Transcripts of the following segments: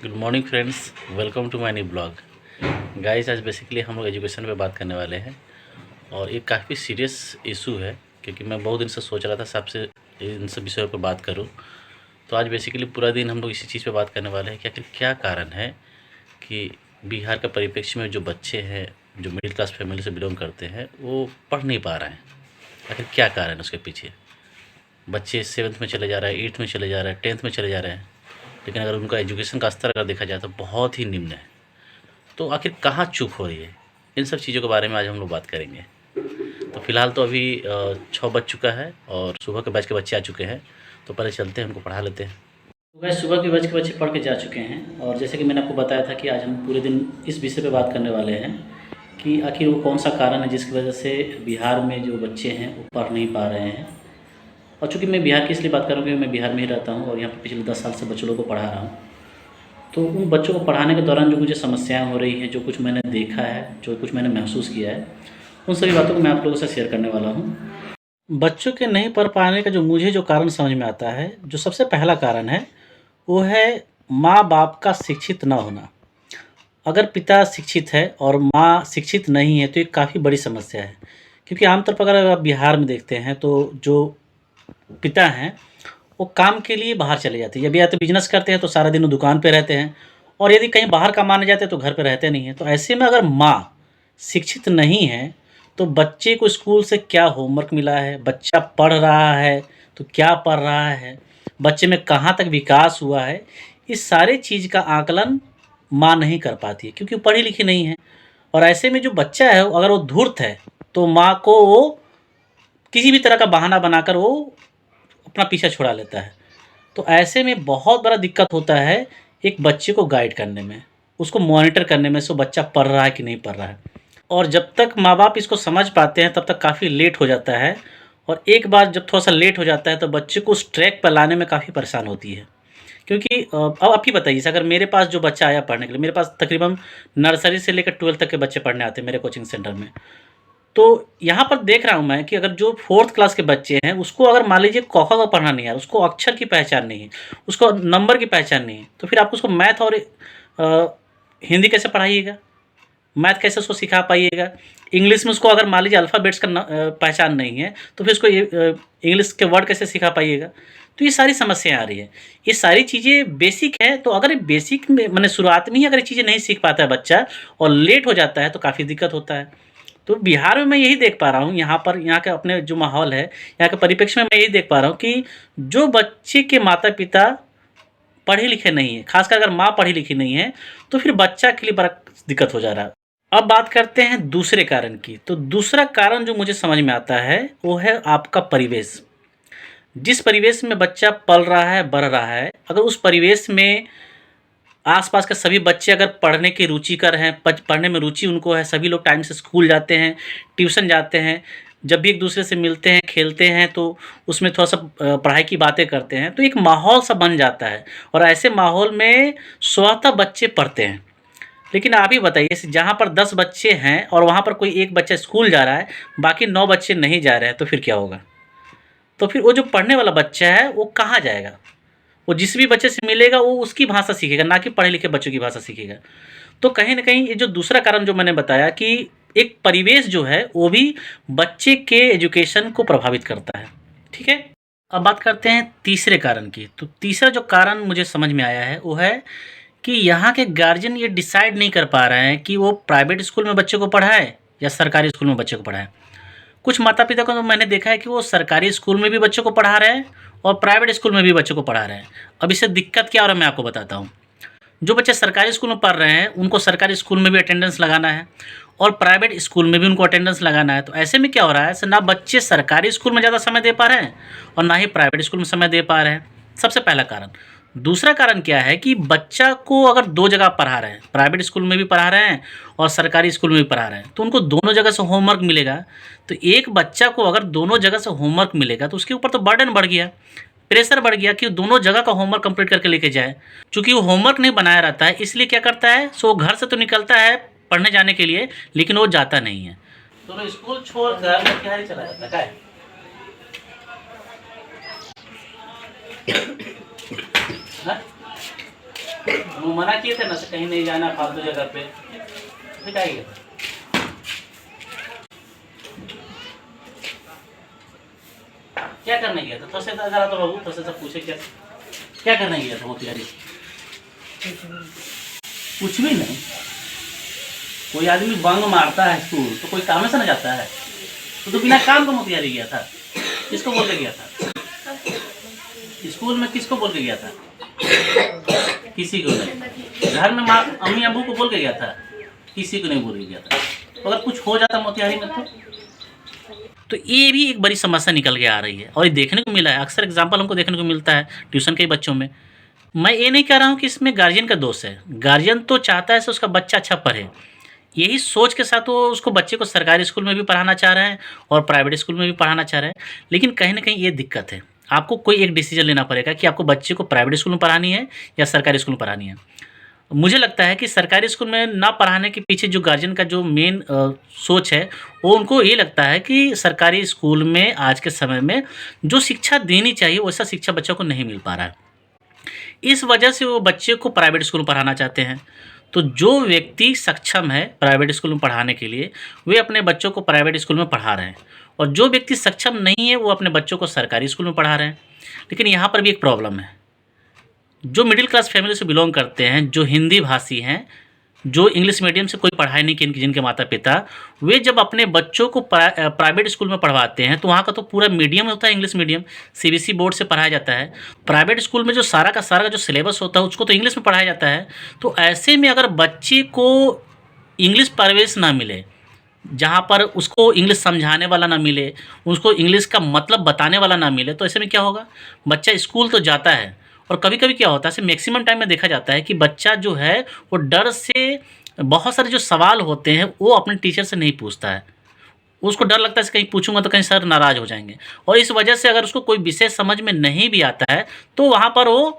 Good morning friends, welcome to my new blog. Guys, आज basically हम लोग education पे बात करने वाले हैं और ये काफ़ी सीरियस इशू है क्योंकि मैं बहुत दिन से सोच रहा था सबसे इन सब विषयों पर बात करूं। तो आज बेसिकली पूरा दिन हम लोग इसी चीज़ पे बात करने वाले हैं कि आखिर क्या कारण है कि बिहार का परिप्रेक्ष्य में जो बच्चे हैं, जो मिडिल क्लास फैमिली से बिलोंग करते हैं, वो पढ़ नहीं पा रहे हैं। आखिर क्या कारण है उसके पीछे? बच्चे 7th में चले जा रहे हैं, 8th में चले जा रहे हैं, 10th में चले जा रहे हैं, लेकिन अगर उनका एजुकेशन का स्तर अगर देखा जाए तो बहुत ही निम्न है। तो आखिर कहाँ चूक हो रही है? इन सब चीज़ों के बारे में आज हम लोग बात करेंगे। तो फ़िलहाल तो अभी 6 बज चुका है और सुबह के बैच के बच्चे आ चुके हैं, तो पहले चलते हैं, उनको पढ़ा लेते हैं। तो सुबह के बैच के बच्चे पढ़ के जा चुके हैं और जैसे कि मैंने आपको बताया था कि आज हम पूरे दिन इस विषय पे बात करने वाले हैं कि आखिर वो कौन सा कारण है जिसकी वजह से बिहार में जो बच्चे हैं वो पढ़ नहीं पा रहे हैं। और चूँकि मैं बिहार की इसलिए बात कर रहा हूँ क्योंकि मैं बिहार में ही रहता हूँ और यहाँ पर पिछले 10 साल से बच्चों लोगों को पढ़ा रहा हूँ। तो उन बच्चों को पढ़ाने के दौरान जो मुझे समस्याएं हो रही हैं, जो कुछ मैंने देखा है, जो कुछ मैंने महसूस किया है, उन सभी बातों को मैं आप लोगों से शेयर करने वाला हूँ। बच्चों के नहीं पढ़ पाने का जो मुझे जो कारण समझ में आता है, जो सबसे पहला कारण है, वो है माँ-बाप का शिक्षित ना होना। अगर पिता शिक्षित है और माँ शिक्षित नहीं है, तो ये काफ़ी बड़ी समस्या है। क्योंकि आमतौर पर अगर आप बिहार में देखते हैं, तो जो पिता हैं, वो काम के लिए बाहर चले जाते हैं। या तो बिज़नेस करते हैं तो सारा दिन वो दुकान पे रहते हैं और यदि कहीं बाहर कमाने जाते हैं तो घर पे रहते नहीं हैं। तो ऐसे में अगर माँ शिक्षित नहीं है, तो बच्चे को स्कूल से क्या होमवर्क मिला है, बच्चा पढ़ रहा है तो क्या पढ़ रहा है, बच्चे में कहाँ तक विकास हुआ है, इस सारे चीज़ का आकलन माँ नहीं कर पाती है क्योंकि वो पढ़ी लिखी नहीं है। और ऐसे में जो बच्चा है अगर वो धूर्त है, तो माँ को वो किसी भी तरह का बहाना बनाकर वो अपना पीछा छुड़ा लेता है। तो ऐसे में बहुत बड़ा दिक्कत होता है एक बच्चे को गाइड करने में, उसको मॉनिटर करने में, सो बच्चा पढ़ रहा है कि नहीं पढ़ रहा है। और जब तक माँ-बाप इसको समझ पाते हैं तब तक काफ़ी लेट हो जाता है और एक बार जब थोड़ा-सा लेट हो जाता है तो बच्चे को उस ट्रैक पर लाने में काफ़ी परेशान होती है। क्योंकि अब आप ही बताइए, अगर मेरे पास जो बच्चा आया पढ़ने के लिए, मेरे पास तकरीबन नर्सरी से लेकर 12th तक के बच्चे पढ़ने आते हैं मेरे कोचिंग सेंटर में। तो यहाँ पर देख रहा हूँ मैं कि अगर जो 4th क्लास के बच्चे हैं, उसको अगर मान लीजिए क, ख, ग पढ़ना नहीं आ रहा, उसको अक्षर की पहचान नहीं है, उसको नंबर की पहचान नहीं है, तो फिर आप उसको मैथ और हिंदी कैसे पढ़ाइएगा? मैथ कैसे उसको सिखा पाइएगा? इंग्लिश में उसको अगर मान लीजिए अल्फ़ाबेट्स का पहचान नहीं है, तो फिर उसको ये इंग्लिश के वर्ड कैसे सिखा पाइएगा? तो ये सारी समस्याएँ आ रही हैं। ये सारी चीज़ें बेसिक हैं, तो अगर बेसिक में माने शुरुआत में ही अगर ये चीज़ें नहीं सीख पाता है बच्चा और लेट हो जाता है, तो काफ़ी दिक्कत होता है। तो बिहार में मैं यही देख पा रहा हूँ, यहाँ पर यहाँ के अपने जो माहौल है, यहाँ के परिप्रेक्ष्य में मैं यही देख पा रहा हूँ कि जो बच्चे के माता-पिता पढ़े लिखे नहीं हैं, ख़ासकर अगर माँ पढ़ी लिखी नहीं है, तो फिर बच्चा के लिए बड़ा दिक्कत हो जा रहा है। अब बात करते हैं दूसरे कारण की। तो दूसरा कारण जो मुझे समझ में आता है, वो है आपका परिवेश। जिस परिवेश में बच्चा पल रहा है, बढ़ रहा है, अगर उस परिवेश में आस-पास के सभी बच्चे अगर पढ़ने की रुचिकर हैं, पढ़ने में रुचि उनको है, सभी लोग टाइम से स्कूल जाते हैं, ट्यूशन जाते हैं, जब भी एक-दूसरे से मिलते हैं, खेलते हैं, तो उसमें थोड़ा-सा पढ़ाई की बातें करते हैं, तो एक माहौल-सा बन जाता है और ऐसे माहौल में स्वतः बच्चे पढ़ते हैं। लेकिन आप ही बताइए, जहाँ पर 10 बच्चे हैं और वहाँ पर कोई 1 बच्चा स्कूल जा रहा है, बाकी 9 बच्चे नहीं जा रहे हैं, तो फिर क्या होगा? तो फिर वो जो पढ़ने वाला बच्चा है, वो कहाँ जाएगा? वो जिस भी बच्चे से मिलेगा वो उसकी भाषा सीखेगा, ना कि पढ़े-लिखे बच्चों की भाषा सीखेगा। तो कहीं न कहीं ये जो दूसरा कारण जो मैंने बताया कि एक परिवेश जो है वो भी बच्चे के एजुकेशन को प्रभावित करता है, ठीक है? अब बात करते हैं तीसरे कारण की। तो तीसरा जो कारण मुझे समझ में आया है वो है कि यहाँ के गार्जियन ये डिसाइड नहीं कर पा रहे हैं कि वो प्राइवेट स्कूल में बच्चे को पढ़ाएँ या सरकारी स्कूल में बच्चे को पढ़ाएँ। कुछ माता-पिता को तो मैंने देखा है कि वो सरकारी स्कूल में भी बच्चों को पढ़ा रहे हैं और प्राइवेट स्कूल में भी बच्चों को पढ़ा रहे हैं। अब इससे दिक्कत क्या हो रहा है मैं आपको बताता हूँ। जो बच्चे सरकारी स्कूल में पढ़ रहे हैं, उनको सरकारी स्कूल में भी अटेंडेंस लगाना है और प्राइवेट स्कूल में भी उनको अटेंडेंस लगाना है। तो ऐसे में क्या हो रहा है, ना बच्चे सरकारी स्कूल में ज़्यादा समय दे पा रहे हैं और ना ही प्राइवेट स्कूल में समय दे पा रहे हैं। सबसे पहला कारण। दूसरा कारण क्या है कि बच्चा को अगर 2 जगह पढ़ा रहे हैं, प्राइवेट स्कूल में भी पढ़ा रहे हैं और सरकारी स्कूल में भी पढ़ा रहे हैं, तो उनको दोनों जगह से होमवर्क मिलेगा। तो एक बच्चा को अगर दोनों जगह से होमवर्क मिलेगा, तो उसके ऊपर तो बर्डन बढ़ गया, प्रेशर बढ़ गया कि दोनों जगह का होमवर्क कंप्लीट करके लेके जाए। चूँकि वो होमवर्क नहीं बनाया रहता है, इसलिए क्या करता है, सो घर से तो निकलता है पढ़ने जाने के लिए, लेकिन वो जाता नहीं है। तो स्कूल छोड़कर मोतिहारी चला जाता है। हाँ? वो मना किए थे ना से कहीं नहीं जाना फालतू जगह पे, फिर क्या किया? क्या करने गया था? थोड़ा सा इधर आ तो बाबू, थोड़ा सा पूछे क्या करने गया था मोतिहारी? कुछ भी नहीं। कोई आदमी बंग मारता है स्कूल तो कोई काम से ना जाता है, तो बिना काम का मोतिहारी गया था। किसको बोल के गया था? स्कूल में किसको बोल के गया था? किसी को नहीं। घर में माँ अम्मी अबू को बोल के गया था? किसी को नहीं बोल के गया था। तो अगर कुछ हो जाता मोतिहारी में तो ये भी एक बड़ी समस्या निकल के आ रही है और ये देखने को मिला है। अक्सर एग्जाम्पल हमको देखने को मिलता है ट्यूशन के बच्चों में। मैं ये नहीं कह रहा हूँ कि इसमें गार्जियन का दोष है। गार्जियन तो चाहता है कि उसका बच्चा अच्छा पढ़े, यही सोच के साथ वो उसको बच्चे को सरकारी स्कूल में भी पढ़ाना चाह रहे हैं और प्राइवेट स्कूल में भी पढ़ाना चाह रहे हैं। लेकिन कहीं ना कहीं ये दिक्कत है, आपको कोई एक डिसीजन लेना पड़ेगा कि आपको बच्चे को प्राइवेट स्कूल में पढ़ानी है या सरकारी स्कूल में पढ़ानी है। मुझे लगता है कि सरकारी स्कूल में ना पढ़ाने के पीछे जो गार्जियन का जो मेन सोच है, वो उनको ये लगता है कि सरकारी स्कूल में आज के समय में जो शिक्षा देनी चाहिए वैसा शिक्षा बच्चों को नहीं मिल पा रहा है। इस वजह से वो बच्चे को प्राइवेट स्कूल में पढ़ाना चाहते हैं। तो जो व्यक्ति सक्षम है प्राइवेट स्कूल में पढ़ाने के लिए, वे अपने बच्चों को प्राइवेट स्कूल में पढ़ा रहे हैं, और जो व्यक्ति सक्षम नहीं है वो अपने बच्चों को सरकारी स्कूल में पढ़ा रहे हैं। लेकिन यहाँ पर भी एक प्रॉब्लम है। जो मिडिल क्लास फैमिली से बिलोंग करते हैं, जो हिंदी भाषी हैं, जो इंग्लिश मीडियम से कोई पढ़ाई नहीं की जिनके माता पिता, वे जब अपने बच्चों को प्राइवेट स्कूल में पढ़वाते हैं तो वहाँ का तो पूरा मीडियम होता है इंग्लिश मीडियम, सीबीएसई बोर्ड से पढ़ाया जाता है। प्राइवेट स्कूल में जो सारा का जो सिलेबस होता है उसको तो इंग्लिश में पढ़ाया जाता है। तो ऐसे में अगर बच्चे को इंग्लिश प्रवेश ना मिले, जहाँ पर उसको इंग्लिश समझाने वाला ना मिले, उसको इंग्लिश का मतलब बताने वाला ना मिले, तो ऐसे में क्या होगा? बच्चा स्कूल तो जाता है और कभी-कभी क्या होता है, मैक्सिमम टाइम में देखा जाता है कि बच्चा जो है वो डर से बहुत सारे जो सवाल होते हैं वो अपने टीचर से नहीं पूछता है। उसको डर लगता है कहीं पूछूंगा तो कहीं सर नाराज़ हो जाएंगे, और इस वजह से अगर उसको कोई विषय समझ में नहीं भी आता है तो वहाँ पर वो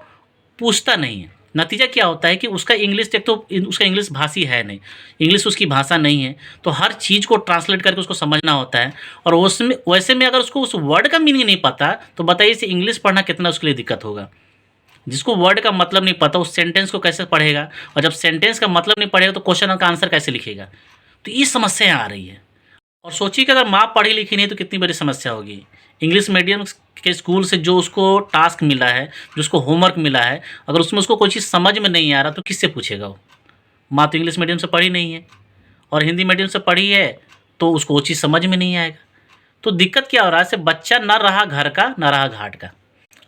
पूछता नहीं है। नतीजा क्या होता है कि उसका इंग्लिश, एक तो उसका इंग्लिश भाषी है नहीं, इंग्लिश उसकी भाषा नहीं है, तो हर चीज़ को ट्रांसलेट करके उसको समझना होता है। और उसमें वैसे में अगर उसको उस वर्ड का मीनिंग नहीं पता तो बताइए इसे इंग्लिश पढ़ना कितना उसके लिए दिक्कत होगा। जिसको वर्ड का मतलब नहीं पता उस सेंटेंस को कैसे पढ़ेगा, और जब सेंटेंस का मतलब नहीं पढ़ेगा तो क्वेश्चन का आंसर कैसे लिखेगा। तो ये समस्या आ रही है। और सोचिए कि अगर माँ पढ़ी लिखी नहीं तो कितनी बड़ी समस्या होगी। इंग्लिश मीडियम के स्कूल से जो उसको टास्क मिला है, जो उसको होमवर्क मिला है, अगर उसमें उसको कोई चीज़ समझ में नहीं आ रहा तो किससे पूछेगा वो? माँ तो इंग्लिश मीडियम से पढ़ी नहीं है और हिंदी मीडियम से पढ़ी है, तो उसको वो चीज़ समझ में नहीं आएगा। तो दिक्कत क्या हो रहा है, से बच्चा ना रहा घर का ना रहा घाट का।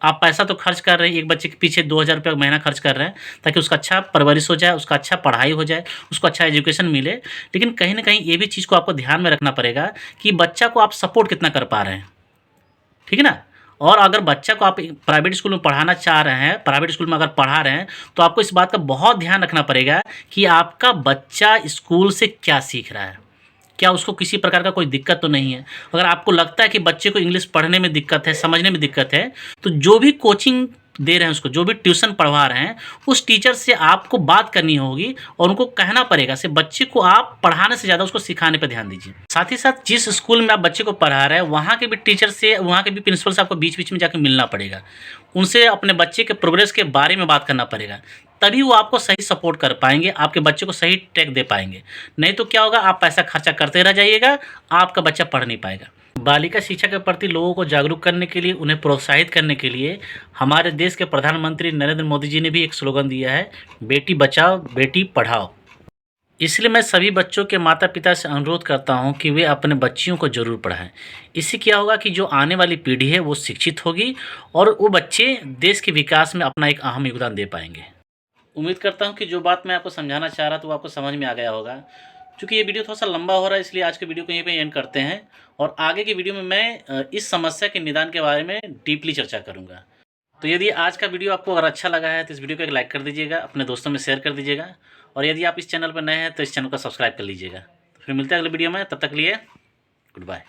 आप पैसा तो खर्च कर रहे हैं, एक बच्चे के पीछे 2000 रुपये महीना खर्च कर रहे हैं ताकि उसका अच्छा परवरिश हो जाए, उसका अच्छा पढ़ाई हो जाए, उसको अच्छा एजुकेशन मिले। लेकिन कहीं न कहीं ये भी चीज़ को आपको ध्यान में रखना पड़ेगा कि बच्चा को आप सपोर्ट कितना कर पा रहे हैं, ठीक है ना? और अगर बच्चा को आप प्राइवेट स्कूल में पढ़ाना चाह रहे हैं, प्राइवेट स्कूल में अगर पढ़ा रहे हैं, तो आपको इस बात का बहुत ध्यान रखना पड़ेगा कि आपका बच्चा स्कूल से क्या सीख रहा है। क्या उसको किसी प्रकार का कोई दिक्कत तो नहीं है? अगर आपको लगता है कि बच्चे को इंग्लिश पढ़ने में दिक्कत है, समझने में दिक्कत है, तो जो भी कोचिंग दे रहे हैं उसको, जो भी ट्यूशन पढ़वा रहे हैं, उस टीचर से आपको बात करनी होगी और उनको कहना पड़ेगा से बच्चे को आप पढ़ाने से ज़्यादा उसको सिखाने पर ध्यान दीजिए। साथ ही साथ जिस स्कूल में आप बच्चे को पढ़ा रहे हैं वहाँ के भी टीचर से, वहाँ के भी प्रिंसिपल से आपको बीच-बीच में जाके मिलना पड़ेगा। उनसे अपने बच्चे के प्रोग्रेस के बारे में बात करना पड़ेगा। तभी वो आपको सही सपोर्ट कर पाएँगे, आपके बच्चे को सही ट्रैक दे पाएँगे। नहीं तो क्या होगा, आप पैसा खर्चा करते रह जाइएगा, आपका बच्चा पढ़ नहीं पाएगा। बालिका शिक्षा के प्रति लोगों को जागरूक करने के लिए, उन्हें प्रोत्साहित करने के लिए हमारे देश के प्रधानमंत्री नरेंद्र मोदी जी ने भी एक स्लोगन दिया है, बेटी बचाओ बेटी पढ़ाओ। इसलिए मैं सभी बच्चों के माता पिता से अनुरोध करता हूं कि वे अपने बच्चियों को ज़रूर पढ़ाएं। इससे क्या होगा कि जो आने वाली पीढ़ी है वो शिक्षित होगी और वो बच्चे देश के विकास में अपना एक अहम योगदान दे पाएंगे। उम्मीद करता हूं कि जो बात मैं आपको समझाना चाह रहा था वो आपको समझ में आ गया होगा। चूँकि ये वीडियो थोड़ा सा लंबा हो रहा है इसलिए आज के वीडियो को यहीं पे एंड करते हैं, और आगे की वीडियो में मैं इस समस्या के निदान के बारे में डीपली चर्चा करूँगा। तो यदि आज का वीडियो आपको अगर अच्छा लगा है तो इस वीडियो को एक लाइक कर दीजिएगा, अपने दोस्तों में शेयर कर दीजिएगा, और यदि आप इस चैनल पर नए हैं तो इस चैनल को सब्सक्राइब कर लीजिएगा। तो फिर मिलते हैं अगले वीडियो में, तब तक के लिए गुड बाय।